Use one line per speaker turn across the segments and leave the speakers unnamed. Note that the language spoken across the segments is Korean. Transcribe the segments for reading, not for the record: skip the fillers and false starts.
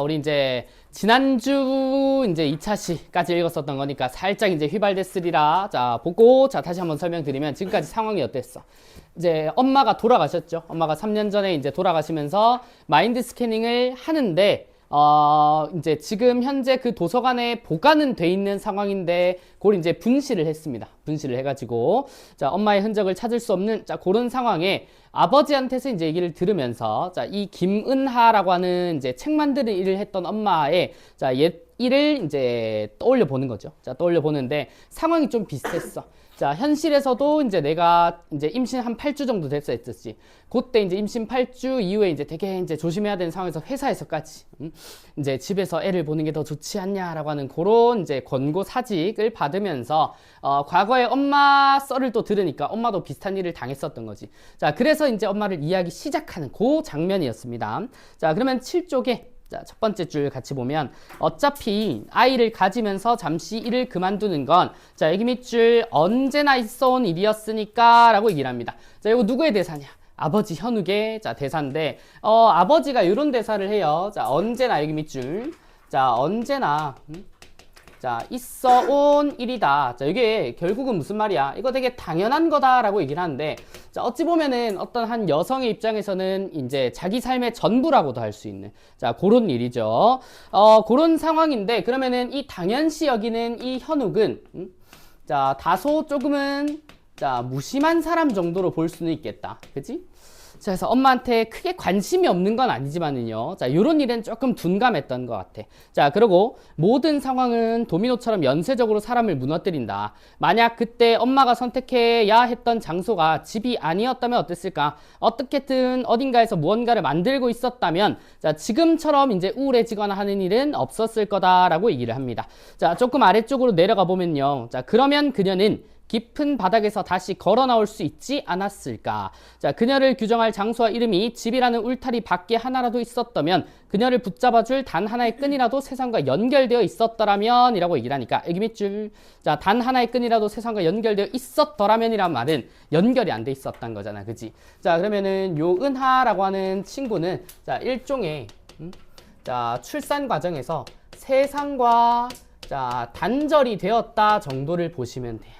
우리 이제 지난주 이제 2차 시까지 읽었었던 거니까 살짝 이제 휘발됐으리라. 자, 보고 자, 다시 한번 설명드리면 지금까지 상황이 어땠어? 이제 엄마가 돌아가셨죠. 엄마가 3년 전에 이제 돌아가시면서 마인드 스캐닝을 하는데 이제 지금 현재 그 도서관에 보관은 돼 있는 상황인데 그걸 이제 분실을 했습니다. 분실을 해가지고 자, 엄마의 흔적을 찾을 수 없는 자, 그런 상황에 아버지한테서 이제 얘기를 들으면서 자, 이 김은하라고 하는 이제 책 만드는 일을 했던 엄마의 자, 옛 일을 이제 떠올려 보는 거죠. 자, 떠올려 보는데 상황이 좀 비슷했어. 자, 현실에서도 이제 내가 이제 임신 한 8주 정도 됐어 했었지. 그때 이제 임신 8주 이후에 이제 되게 이제 조심해야 되는 상황에서 회사에서까지 이제 집에서 애를 보는 게 더 좋지 않냐라고 하는 그런 이제 권고 사직을 받으면서 과거에 엄마 썰을 또 들으니까 엄마도 비슷한 일을 당했었던 거지. 자, 그래서 이제 엄마를 이야기 시작하는 그 장면이었습니다. 자, 그러면 7쪽에 자, 첫 번째 줄 같이 보면 어차피 아이를 가지면서 잠시 일을 그만두는 건 자, 여기 밑줄 언제나 있어온 일이었으니까 라고 얘기를 합니다. 자, 이거 누구의 대사냐? 아버지 현욱의 자, 대사인데 아버지가 이런 대사를 해요. 자, 언제나 여기 밑줄 자, 언제나 자, 있어 온 일이다. 자, 이게 결국은 무슨 말이야? 이거 되게 당연한 거다라고 얘기를 하는데, 자, 어찌 보면은 어떤 한 여성의 입장에서는 이제 자기 삶의 전부라고도 할 수 있는, 자, 그런 일이죠. 그런 상황인데, 그러면은 이 당연시 여기는 이 현욱은, 자, 다소 조금은, 자, 무심한 사람 정도로 볼 수는 있겠다. 그치? 자, 그래서 엄마한테 크게 관심이 없는 건 아니지만은요. 자, 요런 일은 조금 둔감했던 것 같아. 자, 그리고 모든 상황은 도미노처럼 연쇄적으로 사람을 무너뜨린다. 만약 그때 엄마가 선택해야 했던 장소가 집이 아니었다면 어땠을까? 어떻게든 어딘가에서 무언가를 만들고 있었다면, 자, 지금처럼 이제 우울해지거나 하는 일은 없었을 거다라고 얘기를 합니다. 자, 조금 아래쪽으로 내려가 보면요. 자, 그러면 그녀는 깊은 바닥에서 다시 걸어 나올 수 있지 않았을까? 자, 그녀를 규정할 장소와 이름이 집이라는 울타리 밖에 하나라도 있었다면 그녀를 붙잡아줄 단 하나의 끈이라도 세상과 연결되어 있었더라면 이라고 얘기를 하니까 여기 밑줄 자, 단 하나의 끈이라도 세상과 연결되어 있었더라면 이란 말은 연결이 안 돼 있었단 거잖아. 그지? 자, 그러면은 요 은하라고 하는 친구는 자, 일종의 자, 출산 과정에서 세상과 자, 단절이 되었다 정도를 보시면 돼요.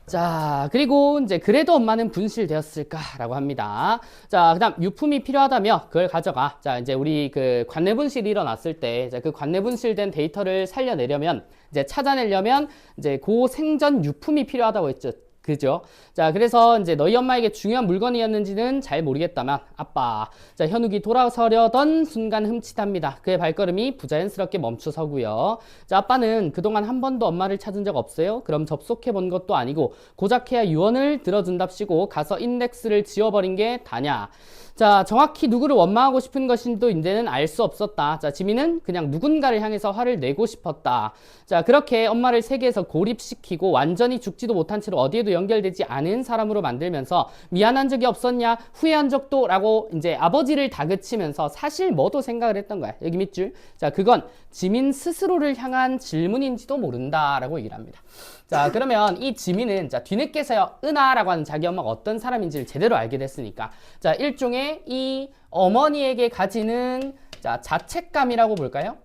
자, 그리고 이제 그래도 엄마는 분실되었을까라고 합니다. 자, 그다음 유품이 필요하다며 그걸 가져가. 자, 이제 우리 그 관내 분실이 일어났을 때, 그 관내 분실된 데이터를 살려내려면 이제 찾아내려면 이제 그 생전 유품이 필요하다고 했죠. 그죠? 자, 그래서 이제 너희 엄마에게 중요한 물건이었는지는 잘 모르겠다만 아빠 자, 현욱이 돌아서려던 순간 흠칫합니다. 그의 발걸음이 부자연스럽게 멈춰서고요. 자, 아빠는 그동안 한 번도 엄마를 찾은 적 없어요? 그럼 접속해 본 것도 아니고 고작해야 유언을 들어준답시고 가서 인덱스를 지워버린 게 다냐? 자, 정확히 누구를 원망하고 싶은 것인지는 알 수 없었다. 자, 지민은 그냥 누군가를 향해서 화를 내고 싶었다. 자, 그렇게 엄마를 세계에서 고립시키고 완전히 죽지도 못한 채로 어디에도 연결되지 않은 사람으로 만들면서 미안한 적이 없었냐? 후회한 적도? 라고 이제 아버지를 다그치면서 사실 뭐도 생각을 했던 거야. 여기 밑줄. 자, 그건 지민 스스로를 향한 질문인지도 모른다. 라고 얘기를 합니다. 자, 그러면 이 지민은 자, 뒤늦게서야 은하라고 하는 자기 엄마가 어떤 사람인지를 제대로 알게 됐으니까 자, 일종의 이 어머니에게 가지는 자, 자책감이라고 볼까요?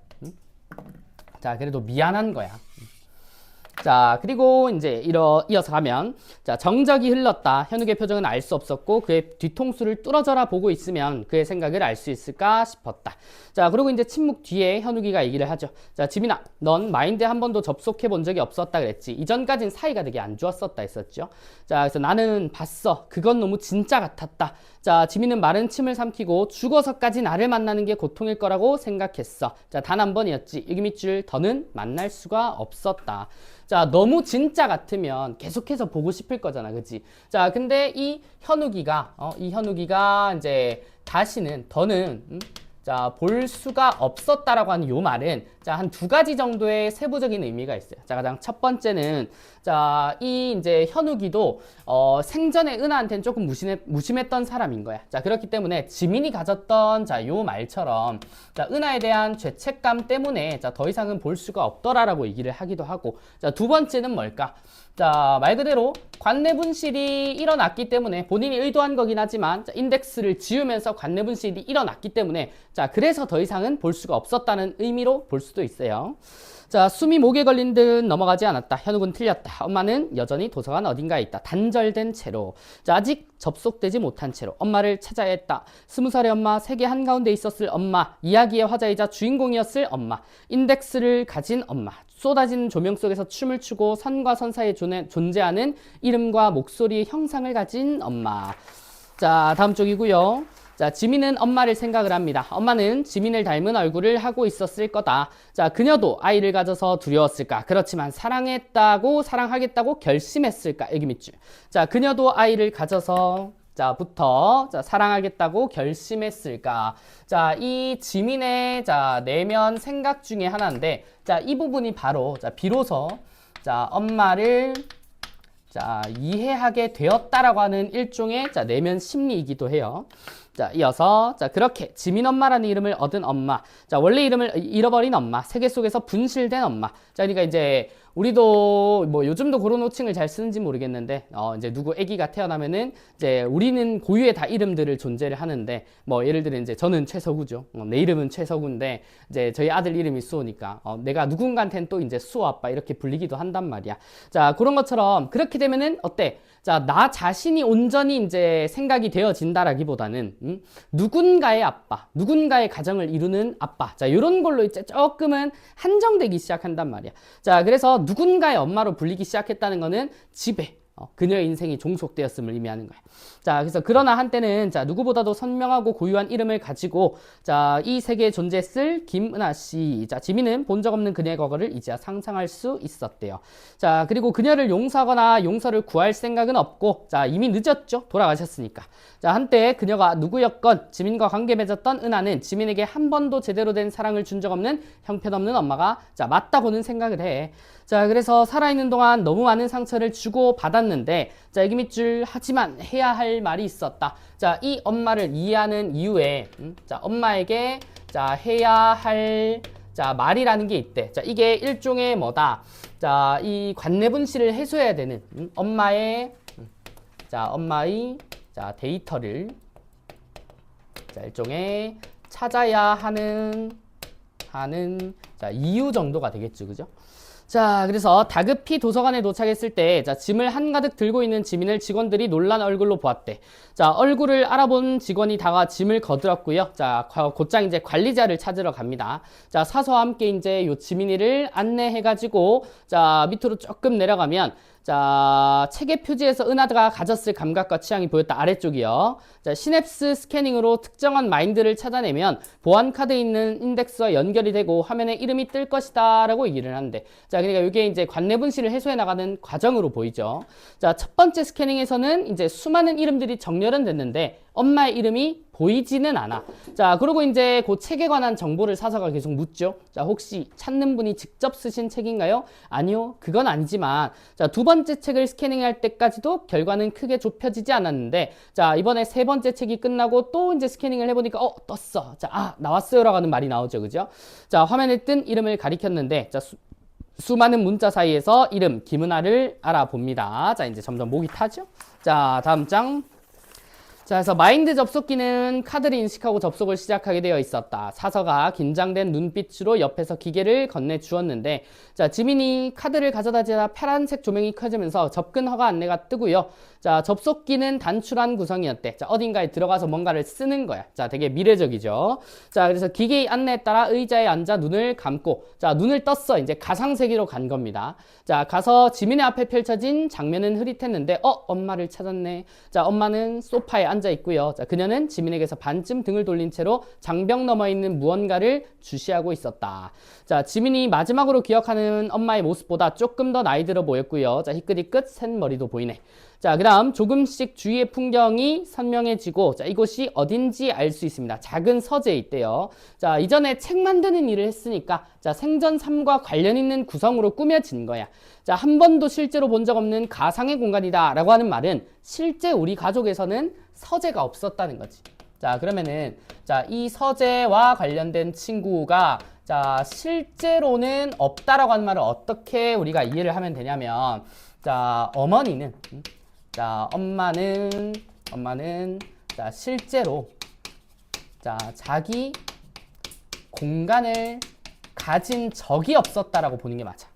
자, 그래도 미안한 거야. 자, 그리고 이제 이어서 가면 자, 정적이 흘렀다. 현욱의 표정은 알 수 없었고 그의 뒤통수를 뚫어져라 보고 있으면 그의 생각을 알 수 있을까 싶었다. 자, 그리고 이제 침묵 뒤에 현욱이가 얘기를 하죠. 자, 지민아, 넌 마인드에 한 번도 접속해 본 적이 없었다 그랬지. 이전까진 사이가 되게 안 좋았었다 했었죠. 자, 그래서 나는 봤어. 그건 너무 진짜 같았다. 자, 지민은 마른 침을 삼키고 죽어서까지 나를 만나는 게 고통일 거라고 생각했어. 자, 단 한 번이었지. 여기 밑줄 더는 만날 수가 없었다. 자, 너무 진짜 같으면 계속해서 보고 싶을 거잖아. 그치? 자, 근데 이 현욱이가 이제 다시는 더는 자, 볼 수가 없었다라고 하는 요 말은 자, 한 두 가지 정도의 세부적인 의미가 있어요. 자, 가장 첫 번째는 자, 이 이제 현욱이도 생전에 은하한테는 조금 무심했던 사람인 거야. 자, 그렇기 때문에 지민이 가졌던 자, 요 말처럼 자, 은하에 대한 죄책감 때문에 자, 더 이상은 볼 수가 없더라라고 얘기를 하기도 하고 자, 두 번째는 뭘까? 자, 말 그대로 관내 분실이 일어났기 때문에 본인이 의도한 거긴 하지만 자, 인덱스를 지우면서 관내 분실이 일어났기 때문에 자, 그래서 더 이상은 볼 수가 없었다는 의미로 볼 수도 있어요. 자, 숨이 목에 걸린 듯 넘어가지 않았다. 현욱은 틀렸다. 엄마는 여전히 도서관 어딘가에 있다. 단절된 채로. 자, 아직 접속되지 못한 채로 엄마를 찾아야 했다. 20살의 엄마, 세계 한가운데 있었을 엄마, 이야기의 화자이자 주인공이었을 엄마, 인덱스를 가진 엄마, 쏟아지는 조명 속에서 춤을 추고 선과 선 사이에 존재하는 이름과 목소리의 형상을 가진 엄마. 자, 다음 쪽이고요. 자, 지민은 엄마를 생각을 합니다. 엄마는 지민을 닮은 얼굴을 하고 있었을 거다. 자, 그녀도 아이를 가져서 두려웠을까? 그렇지만 사랑하겠다고 결심했을까? 여기 밑줄. 자, 그녀도 아이를 가져서 자부터 사랑하겠다고 결심했을까? 자, 이 지민의 내면 생각 중에 하나인데 자, 이 부분이 바로 비로소 엄마를 이해하게 되었다라고 하는 일종의 내면 심리이기도 해요. 자, 이어서 그렇게 지민 엄마라는 이름을 얻은 엄마. 자, 원래 이름을 잃어버린 엄마. 세계 속에서 분실된 엄마. 자, 그러니까 이제 우리도 뭐 요즘도 그런 호칭을 잘 쓰는지 모르겠는데 이제 누구 아기가 태어나면은 이제 우리는 고유의 다 이름들을 존재를 하는데 뭐 예를 들어 이제 저는 최서구죠. 내 이름은 최서구인데 이제 저희 아들 이름이 수호니까 내가 누군가한테는 또 이제 수호 아빠 이렇게 불리기도 한단 말이야. 자, 그런 것처럼 그렇게 되면은 어때? 자, 나 자신이 온전히 이제 생각이 되어진다라기보다는 누군가의 아빠, 누군가의 가정을 이루는 아빠. 자, 이런 걸로 이제 조금은 한정되기 시작한단 말이야. 자, 그래서 누군가의 엄마로 불리기 시작했다는 거는 집에 그녀의 인생이 종속되었음을 의미하는 거야. 자, 그래서 그러나 한때는 누구보다도 선명하고 고유한 이름을 가지고 이 세계에 존재했을 김은하 씨. 자, 지민은 본 적 없는 그녀의 과거를 이제야 상상할 수 있었대요. 자, 그리고 그녀를 용서하거나 용서를 구할 생각은 없고 이미 늦었죠. 돌아가셨으니까. 자, 한때 그녀가 누구였건 지민과 관계 맺었던 은하는 지민에게 한 번도 제대로 된 사랑을 준 적 없는 형편없는 엄마가 맞다고는 생각을 해. 자, 그래서 살아있는 동안 너무 많은 상처를 주고 받았는데 여기 밑줄 하지만 해야 할 말이 있었다. 자, 이 엄마를 이해하는 이유에 엄마에게 해야 할 말이라는 게 있대. 자, 이게 일종의 뭐다. 자, 이 관내 분실을 해소해야 되는 엄마의 데이터를 일종의 찾아야 하는 이유 정도가 되겠죠. 그죠? 자, 그래서 다급히 도서관에 도착했을 때 짐을 한가득 들고 있는 지민을 직원들이 놀란 얼굴로 보았대. 자, 얼굴을 알아본 직원이 다가 짐을 거들었고요. 자, 곧장 이제 관리자를 찾으러 갑니다. 자, 사서와 함께 이제 요 지민이를 안내해가지고 밑으로 조금 내려가면 책의 표지에서 은하가 가졌을 감각과 취향이 보였다. 아래쪽이요. 자, 시냅스 스캐닝으로 특정한 마인드를 찾아내면 보안 카드에 있는 인덱스와 연결이 되고 화면에 이름이 뜰 것이다 라고 얘기를 하는데 자, 그러니까 이게 이제 관내 분실을 해소해 나가는 과정으로 보이죠. 자, 첫 번째 스캐닝에서는 이제 수많은 이름들이 정렬은 됐는데 엄마의 이름이 보이지는 않아. 자, 그리고 이제 그 책에 관한 정보를 사서가 계속 묻죠. 자, 혹시 찾는 분이 직접 쓰신 책인가요? 아니요, 그건 아니지만 자, 두 번째 책을 스캐닝할 때까지도 결과는 크게 좁혀지지 않았는데 자, 이번에 세 번째 책이 끝나고 또 이제 스캐닝을 해보니까 떴어. 자, 나왔어요라고 하는 말이 나오죠. 그죠? 자, 화면에 뜬 이름을 가리켰는데 자, 수많은 문자 사이에서 이름 김은하를 알아봅니다. 자, 이제 점점 목이 타죠. 자, 다음 장. 자, 그래서 마인드 접속기는 카드를 인식하고 접속을 시작하게 되어 있었다. 사서가 긴장된 눈빛으로 옆에서 기계를 건네주었는데 자, 지민이 카드를 가져다 대자 파란색 조명이 켜지면서 접근 허가 안내가 뜨고요. 자, 접속기는 단출한 구성이었대. 자, 어딘가에 들어가서 뭔가를 쓰는 거야. 자, 되게 미래적이죠. 자, 그래서 기계의 안내에 따라 의자에 앉아 눈을 감고 자, 눈을 떴어. 이제 가상세계로 간 겁니다. 자, 가서 지민의 앞에 펼쳐진 장면은 흐릿했는데 엄마를 찾았네. 자, 엄마는 소파에 앉아 있고요. 자, 그녀는 지민에게서 반쯤 등을 돌린 채로 장벽 너머에 있는 무언가를 주시하고 있었다. 자, 지민이 마지막으로 기억하는 엄마의 모습보다 조금 더 나이 들어 보였고요. 자, 희끗희끗 센 머리도 보이네. 자, 그 다음 조금씩 주위의 풍경이 선명해지고 자, 이곳이 어딘지 알 수 있습니다. 작은 서재에 있대요. 자, 이전에 책 만드는 일을 했으니까 자, 생전 삶과 관련 있는 구성으로 꾸며진 거야. 자, 한 번도 실제로 본 적 없는 가상의 공간이다 라고 하는 말은 실제 우리 가족에서는 서재가 없었다는 거지. 자, 그러면은 자, 이 서재와 관련된 친구가 자, 실제로는 없다라고 하는 말을 어떻게 우리가 이해를 하면 되냐면 자, 어머니는, 자, 엄마는, 자, 실제로, 자, 자기 공간을 가진 적이 없었다라고 보는 게 맞아.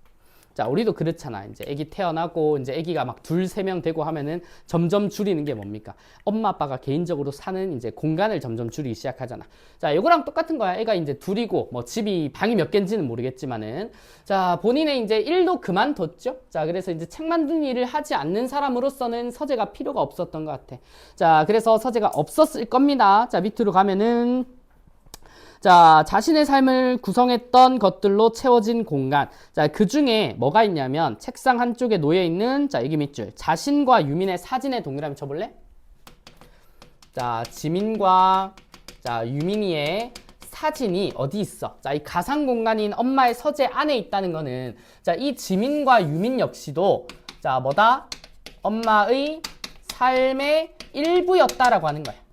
자, 우리도 그렇잖아. 이제 아기 태어나고, 이제 아기가 막 둘, 세 명 되고 하면은 점점 줄이는 게 뭡니까? 엄마, 아빠가 개인적으로 사는 이제 공간을 점점 줄이기 시작하잖아. 자, 요거랑 똑같은 거야. 애가 이제 둘이고, 뭐 집이, 방이 몇 개인지는 모르겠지만은. 자, 본인의 이제 일도 그만뒀죠. 자, 그래서 이제 책 만드는 일을 하지 않는 사람으로서는 서재가 필요가 없었던 것 같아. 자, 그래서 서재가 없었을 겁니다. 자, 밑으로 가면은, 자, 자신의 삶을 구성했던 것들로 채워진 공간. 자, 그 중에 뭐가 있냐면 책상 한쪽에 놓여 있는 자, 여기 밑줄. 자신과 유민의 사진에 동그라미 쳐볼래? 자, 지민과 자, 유민이의 사진이 어디 있어? 자, 이 가상 공간인 엄마의 서재 안에 있다는 거는 자, 이 지민과 유민 역시도 자, 뭐다? 엄마의 삶의 일부였다라고 하는 거야.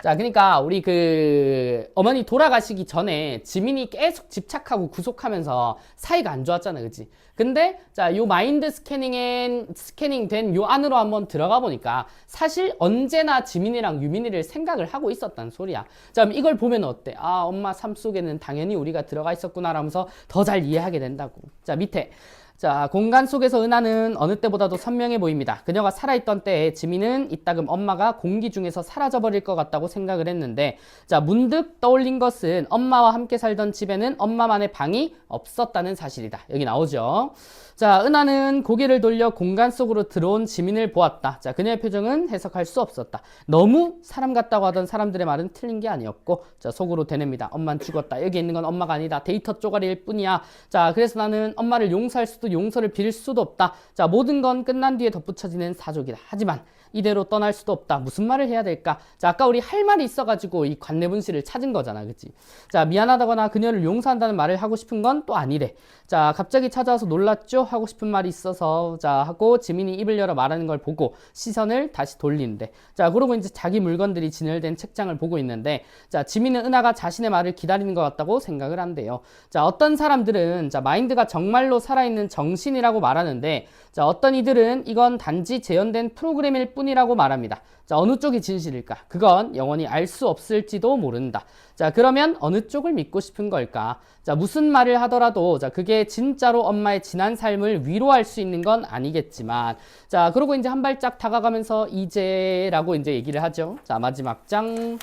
자, 그러니까 우리 그 어머니 돌아가시기 전에 지민이 계속 집착하고 구속하면서 사이가 안 좋았잖아, 그치? 근데 자, 요 마인드 스캐닝 된 요 안으로 한번 들어가 보니까 사실 언제나 지민이랑 유민이를 생각을 하고 있었다는 소리야. 자, 그럼 이걸 보면 어때? 아, 엄마 삶 속에는 당연히 우리가 들어가 있었구나 라면서 더 잘 이해하게 된다고. 자, 밑에. 자, 공간 속에서 은하는 어느 때보다도 선명해 보입니다. 그녀가 살아있던 때에 지민은 이따금 엄마가 공기 중에서 사라져버릴 것 같다고 생각을 했는데 자, 문득 떠올린 것은 엄마와 함께 살던 집에는 엄마만의 방이 없었다는 사실이다. 여기 나오죠. 자, 은하는 고개를 돌려 공간 속으로 들어온 지민을 보았다. 자, 그녀의 표정은 해석할 수 없었다. 너무 사람 같다고 하던 사람들의 말은 틀린 게 아니었고 자, 속으로 되뇌입니다. 엄만 죽었다. 여기 있는 건 엄마가 아니다. 데이터 쪼가리일 뿐이야. 자, 그래서 나는 엄마를 용서할 수도 용서를 빌 수도 없다. 자, 모든 건 끝난 뒤에 덧붙여지는 사족이다. 하지만 이대로 떠날 수도 없다. 무슨 말을 해야 될까? 자, 아까 우리 할 말이 있어가지고 이 관내분 씨를 찾은 거잖아, 그치? 자, 미안하다거나 그녀를 용서한다는 말을 하고 싶은 건 또 아니래. 자, 갑자기 찾아와서 놀랐죠? 하고 싶은 말이 있어서 자, 하고 지민이 입을 열어 말하는 걸 보고 시선을 다시 돌리는데 자, 그러고 이제 자기 물건들이 진열된 책장을 보고 있는데 자, 지민은 은하가 자신의 말을 기다리는 것 같다고 생각을 한대요. 자, 어떤 사람들은 자, 마인드가 정말로 살아있는 정신이라고 말하는데 자, 어떤 이들은 이건 단지 재현된 프로그램일 뿐이라고 말합니다. 자, 어느 쪽이 진실일까? 그건 영원히 알 수 없을지도 모른다. 자, 그러면 어느 쪽을 믿고 싶은 걸까? 자, 무슨 말을 하더라도 자, 그게 진짜로 엄마의 지난 삶을 위로할 수 있는 건 아니겠지만 자, 그러고 이제 한 발짝 다가가면서 이제라고 이제 얘기를 하죠. 자, 마지막 장.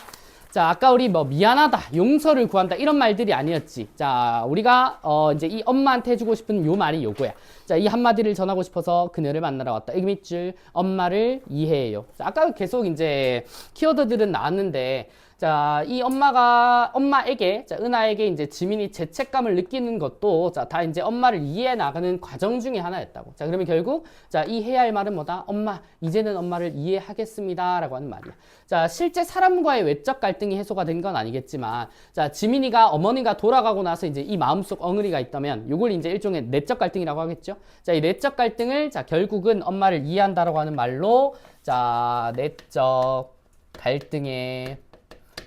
자, 아까 우리 뭐 미안하다, 용서를 구한다 이런 말들이 아니었지. 자, 우리가 이제 이 엄마한테 해주고 싶은 요 말이 요거야. 자, 이 한마디를 전하고 싶어서 그녀를 만나러 왔다. 여기 밑줄 엄마를 이해해요. 자, 아까 계속 이제 키워드들은 나왔는데 자, 이 엄마에게, 자, 은하에게 이제 지민이 죄책감을 느끼는 것도, 자, 다 이제 엄마를 이해해 나가는 과정 중에 하나였다고. 자, 그러면 결국, 자, 이 해야 할 말은 뭐다? 엄마, 이제는 엄마를 이해하겠습니다. 라고 하는 말이야. 자, 실제 사람과의 외적 갈등이 해소가 된 건 아니겠지만, 자, 지민이가 어머니가 돌아가고 나서 이제 이 마음속 엉으리가 있다면, 요걸 이제 일종의 내적 갈등이라고 하겠죠? 자, 이 내적 갈등을, 자, 결국은 엄마를 이해한다라고 하는 말로, 자, 내적 갈등의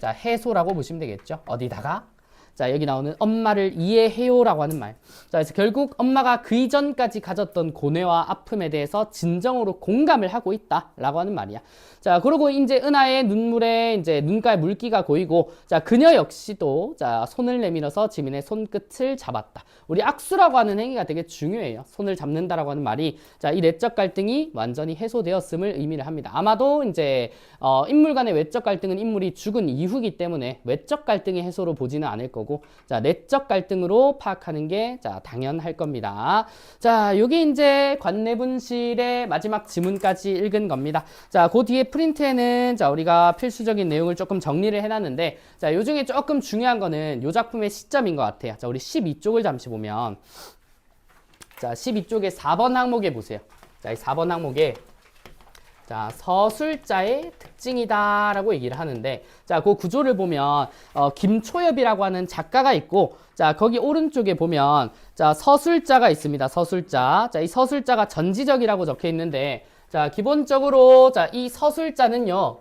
자, 해소라고 보시면 되겠죠. 어디다가? 자, 여기 나오는 엄마를 이해해요라고 하는 말. 자, 그래서 결국 엄마가 그 이전까지 가졌던 고뇌와 아픔에 대해서 진정으로 공감을 하고 있다라고 하는 말이야. 자, 그리고 이제 은하의 눈물에 이제 눈가에 물기가 고이고, 자, 그녀 역시도 자, 손을 내밀어서 지민의 손끝을 잡았다. 우리 악수라고 하는 행위가 되게 중요해요. 손을 잡는다라고 하는 말이 자, 이 내적 갈등이 완전히 해소되었음을 의미를 합니다. 아마도 이제 인물 간의 외적 갈등은 인물이 죽은 이후기 때문에 외적 갈등의 해소로 보지는 않을 거고, 자, 내적 갈등으로 파악하는 게 자, 당연할 겁니다. 자, 요게 이제 관내분실의 마지막 지문까지 읽은 겁니다. 자, 그 뒤에 프린트에는 자, 우리가 필수적인 내용을 조금 정리를 해놨는데 자, 요 중에 조금 중요한 거는 요 작품의 시점인 것 같아요. 자, 우리 12쪽을 잠시 보면 자, 12쪽의 4번 항목에 보세요. 자, 이 4번 항목에 자, 서술자의 특징이다 라고 얘기를 하는데 자, 그 구조를 보면 김초엽이라고 하는 작가가 있고 자, 거기 오른쪽에 보면 자, 서술자가 있습니다. 서술자. 자, 이 서술자가 전지적이라고 적혀 있는데 자, 기본적으로 자, 이 서술자는요.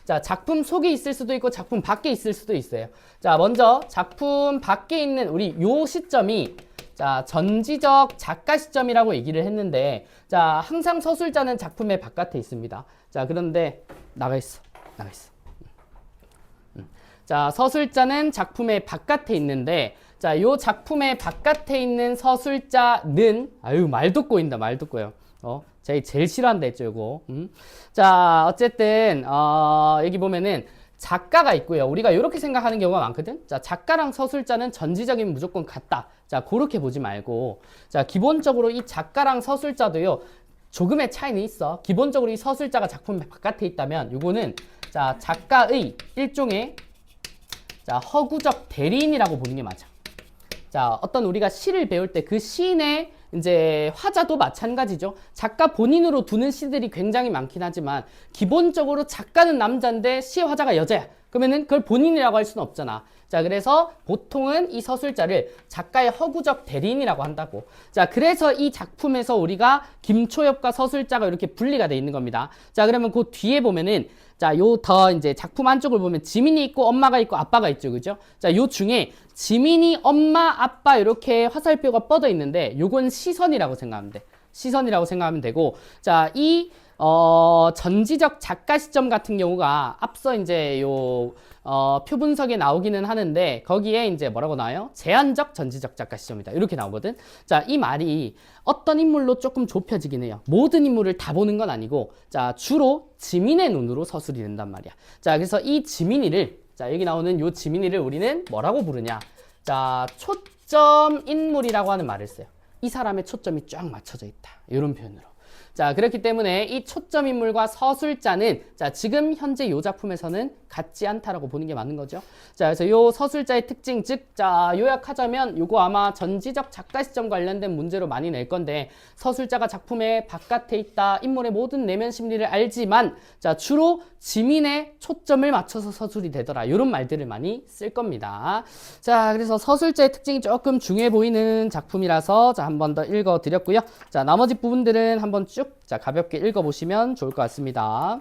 자, 작품 속에 있을 수도 있고 작품 밖에 있을 수도 있어요. 자, 먼저 작품 밖에 있는 우리 요 시점이 자, 전지적 작가 시점이라고 얘기를 했는데, 자, 항상 서술자는 작품의 바깥에 있습니다. 자, 그런데 나가 있어. 자, 서술자는 작품의 바깥에 있는데, 자, 요 작품의 바깥에 있는 서술자는, 아유, 말도 꼬인다, 말도 꼬여. 제일 싫어한다 했죠, 이거. 자, 어쨌든, 여기 보면은, 작가가 있고요. 우리가 이렇게 생각하는 경우가 많거든. 자, 작가랑 서술자는 전지적인 무조건 같다. 자, 그렇게 보지 말고, 자, 기본적으로 이 작가랑 서술자도요, 조금의 차이는 있어. 기본적으로 이 서술자가 작품 바깥에 있다면, 요거는, 자, 작가의 일종의, 자, 허구적 대리인이라고 보는 게 맞아. 자, 어떤 우리가 시를 배울 때 그 시인의 이제 화자도 마찬가지죠. 작가 본인으로 두는 시들이 굉장히 많긴 하지만 기본적으로 작가는 남자인데 시의 화자가 여자야. 그러면은 그걸 본인이라고 할 수는 없잖아. 자, 그래서 보통은 이 서술자를 작가의 허구적 대리인이라고 한다고. 자, 그래서 이 작품에서 우리가 김초엽과 서술자가 이렇게 분리가 돼 있는 겁니다. 자, 그러면 그 뒤에 보면은 자, 요 더 이제 작품 한쪽을 보면 지민이 있고 엄마가 있고 아빠가 있죠. 그죠? 자, 요 중에 지민이, 엄마, 아빠 이렇게 화살표가 뻗어 있는데 요건 시선이라고 생각하면 돼. 시선이라고 생각하면 되고, 자, 이 전지적 작가 시점 같은 경우가 앞서 이제 요 표 분석에 나오기는 하는데 거기에 이제 뭐라고 나와요? 제한적 전지적 작가 시점이다. 이렇게 나오거든. 자, 이 말이 어떤 인물로 조금 좁혀지긴 해요. 모든 인물을 다 보는 건 아니고, 자, 주로 지민의 눈으로 서술이 된단 말이야. 자, 그래서 이 지민이를, 자, 여기 나오는 요 지민이를 우리는 뭐라고 부르냐? 자, 초점 인물이라고 하는 말을 써요. 이 사람의 초점이 쫙 맞춰져 있다. 이런 표현으로. 자, 그렇기 때문에 이 초점 인물과 서술자는, 자, 지금 현재 이 작품에서는 같지 않다라고 보는 게 맞는 거죠. 자, 그래서 요 서술자의 특징, 즉, 자, 요약하자면 요거 아마 전지적 작가 시점 관련된 문제로 많이 낼 건데, 서술자가 작품의 바깥에 있다, 인물의 모든 내면 심리를 알지만, 자, 주로 지민의 초점을 맞춰서 서술이 되더라. 이런 말들을 많이 쓸 겁니다. 자, 그래서 서술자의 특징이 조금 중요해 보이는 작품이라서, 자, 한 번 더 읽어 드렸고요. 자, 나머지 부분들은 한번 쭉, 자, 가볍게 읽어 보시면 좋을 것 같습니다.